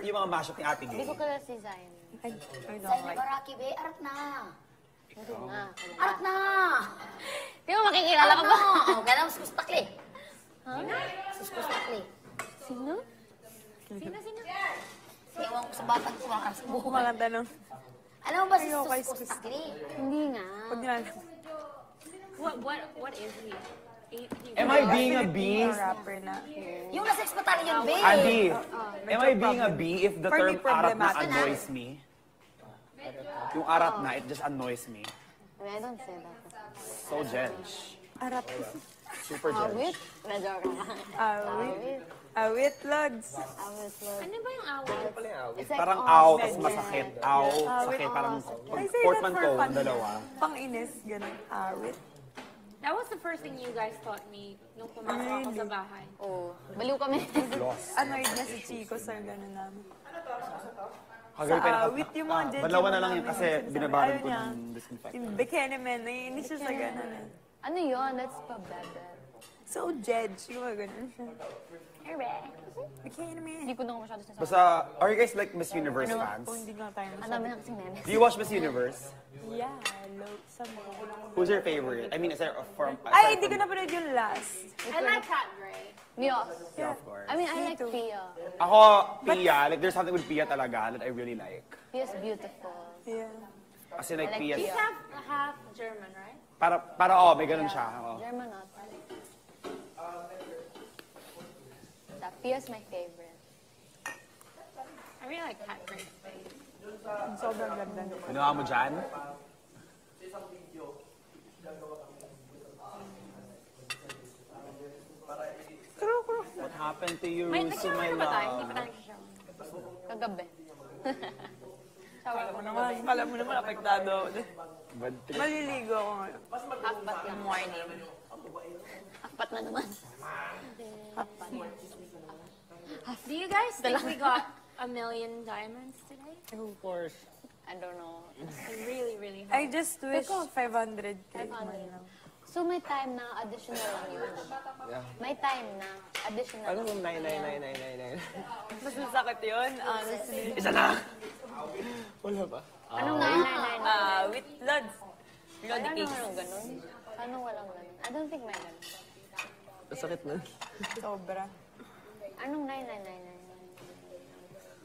yung mga mashup ni Ate Gay. Hindi ko kilala si Zayn. I don't Zayn like. Baraki, be. Arat na. Hindi nga. Arat na. Di mo makikilala ka ba? Oh, gano'n, suskustakli. Ha? Suskustakli. Sino? Sino? Ewan ko sa batang kumakang sa buhay. Maganda nung... Alam mo ba si Ayoko kay suskustakli? Hindi nga. Pag nilalang. What is he? Am I being a B? Rapper na. Yung nasa X Battalion, be. Adi, am I being a B if the For me, term arat na problematic. annoys me? Yung arat na, it just annoys me. I mean, I don't say that. So judge. Arap. Super judge. Awit? Medyo lang. Awit. Awit, Lods. Awit, Lord. Ano ba yung awit? It's like, Parang oh, aw, tas masakit. Aw, sakit. Parang I say that portmanteau, for fun. dalawa. Pang-inis, ganun. Awit. That was the first thing you guys taught me nung pumasok ako sa bahay. Oh, baliw kami. Lost. Annoyed na si Chico sa ganun namin. Kagawin pa awit yung mga judge. dalawa na lang yun kasi binabalot ko Ayaw niya. ng disinfectant. Si Bikini Man, naiinis siya sa ganun. Ano yun? That's pabebe. So judge. Yung mga ganun siya. Erbe. Bikini Man. Hindi ko na masyado sinasabi. Basta, are you guys like Miss Universe fans? Oh, hindi nga tayo Ang dami na kasing memes. Do you watch Miss Universe? Yeah, some Who's your favorite? I mean, is there a form? Ay, hindi ko napanood yung last. I like Cat Gray. Miyos. Yeah, of course. I mean, I like too. Pia. Ako, Pia, like there's something with Pia talaga that I really like. Pia's beautiful. Yeah. Kasi like I like Pia, He's half German, right? may ganun siya. Oo. German not. That Pia's my favorite. I really like Cat Gray. Sobrang ganda. Ginawa mo dyan? What happened to you, May Russo, nagshower my na ba tayo? Hindi love? pa tayo nagshower. Kagabi. Kala mo naman, apektado ako. Bad trip. Maliligo ako ngayon. Half-bat lang. Morning. Half-bat na naman. Do you guys think we got 1,000,000 diamonds today? Of course. I don't know. I really, really hope. I just wish 500k. 500. So may time na additional lang yun. Yeah. May time na additional Ano lang. kung 99999? Mas masakit yun, honestly. Isa na! Wala ba? Anong 999? With Lods. Lodi Anong cakes. walang ganun? Anong walang ganun? I don't think may ganun. Masakit na. Sobra. Anong 999?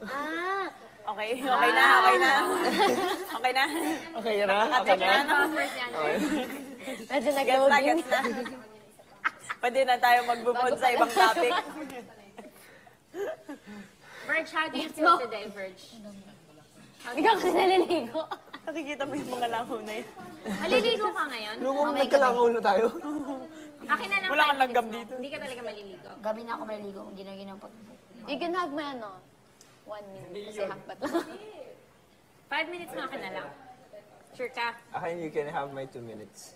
Ah! Okay, okay na, okay na. Okay na. Okay na? Okay na? First yan. Medyo Gets na, nag-loading. gets na. Pwede na tayo mag-move sa ibang topic. Verge, how do you feel today, Verge? Ikaw kasi naliligo. Nakikita mo yung mga langaw na yun. Maliligo ka ngayon? Nung nagkalangaw na tayo. Akin na lang Wala kang 5 langgam minutes dito. mo. Hindi ka talaga maliligo. Gabi na ako maliligo. Hindi na ginagawa. You can have my 1 minute kasi half-bat lang. 5 minutes mo akin na lang. Sure ka? Akin, you can have my 2 minutes.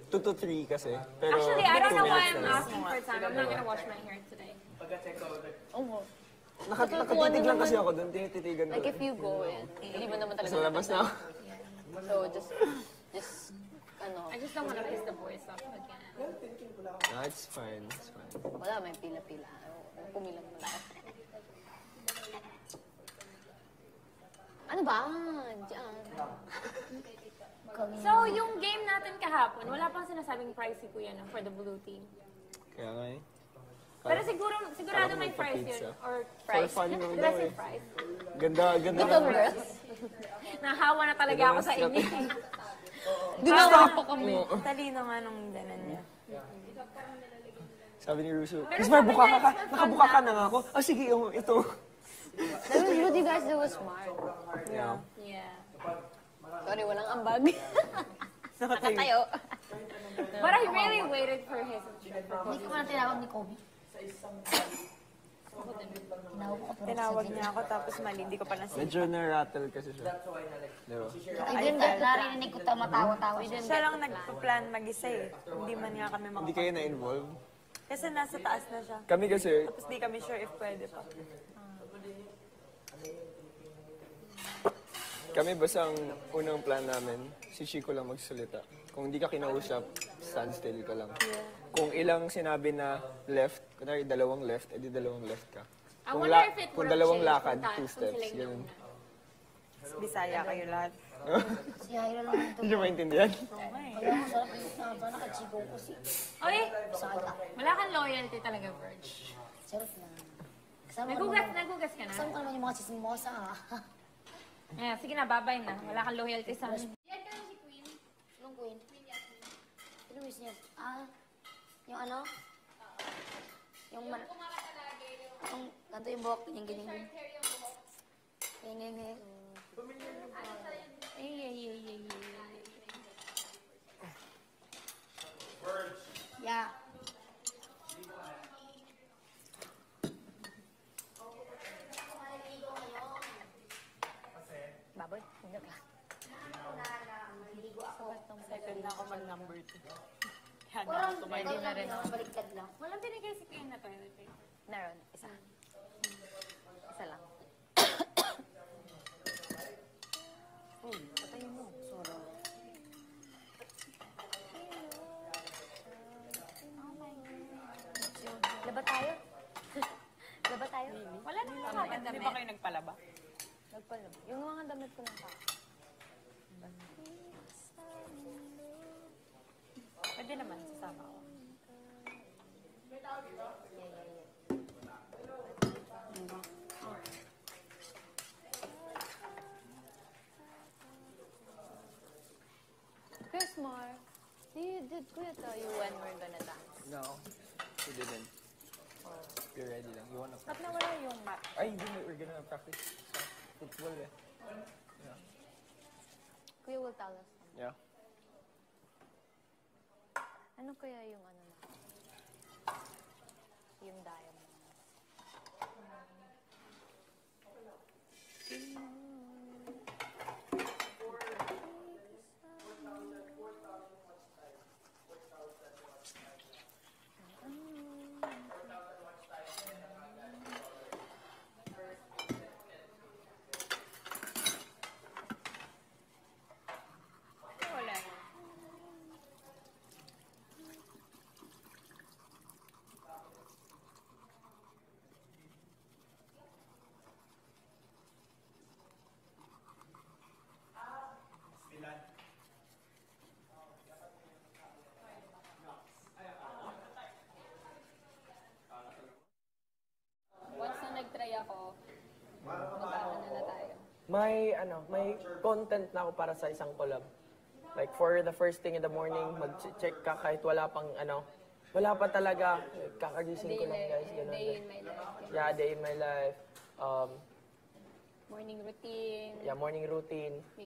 2 to 3 kasi. Pero Actually, I don't know why minutes I'm na lang. asking for time. I'm not gonna wash my hair today. Oo. Nakatitig lang kasi ako doon. Tinititigan ko. Like if you go in, hindi mo naman talaga. Sa labas na ako. So just, I just don't wanna piss the boys off again. No, it's fine. It's fine. wala, may pila-pila. Pumilang mo lang. Ano ba? Diyan. So, yung game natin kahapon, wala pang sinasabing prize si Kuya no, for the blue team. Kaya nga eh. Pero sigurado may prize magpa-pizza. yun. Or For fun lang Did I daw say eh. prize? Ganda, ganda. Gutom, girls. Nahawa na talaga ako sa inyo. Ginawa pa kami. Talino nga nung danan niya. Sabi ni Russo, Ismar, buka ka. Nakabuka ka na nga ako. Ah, sige, ito. What you guys do was smart. Yeah. Yeah. Sorry, walang ambag. Nakatayo. Nakatayo. But I really waited for his Hindi ko na tinawag ni Kobe. Tinawag niya ako tapos mali, hindi ko pa nasa. Medyo na-rattle kasi siya. Diba? Narinig ko matawa-tawa siya. Siya lang nagpa-plan mag-isa eh. Hindi man nga kami Hindi kayo na-involve. Kasi nasa taas na siya. Kami kasi, Tapos di kami sure if pwede pa. kami basta ang unang plan namin, si Chico lang magsalita. Kung hindi ka kinausap, stand still ka lang. Kung ilang sinabi na left, kunwari 2 left, edi 2 left ka. I Kung, wonder if it kung would have dalawang changed lakad, kung 2 sila steps, yung ganun. nauna. Bisaya kayo lahat. Si Hyra lang ito. Hindi nyo maintindihan? Wala mo, sarap yung saba, nakachibong ko si Oy, Sada. wala kang loyalty talaga, Verge. Sarap lang. Kasama ko Nagugas ka na? Kasama ko naman yung mga chismosa, ha? Yeah, sige na, babay na. Wala kang loyalty sa amin. Anong queen? Sino wish niya? Ah, yung ano? Yung man... Yung ganito yung buhok, yung ganyan. Ganyan. Ay. Yeah. Baboy, hindi ka. Second na ako mag-number 2. Kaya na Parang ako tumayo. ikaw lang yun, baliktad lang. Walang binigay si Kuya na toilet paper. Meron, isa. Isa lang. Uy, patayin mo. Sorry. Labat tayo? Labat tayo? Wala naman mga Hindi damit. ba kayo nagpalaba? Nagpalab. Yung mga damit ko lang pa. Pwede naman, sasama ako. Chris Mar, did Kuya tell you when we're gonna dance? No, we didn't. You're ready lang. You wanna Ba't nawala yung mat? Ay, hindi. We're gonna practice sa football eh. Kuya will tell us. Yeah. Ano kaya yung ano na? Yung diamond. Wala yun. Once na nag-try ako, mag-ano na tayo. May content na ako para sa isang collab. Like for the first thing in the morning, mag-check ka kahit wala pang wala pa talaga. Kakagising ko lang guys. Ganun. Day in my life. Yeah, day in my life. Morning routine. Yeah, morning routine.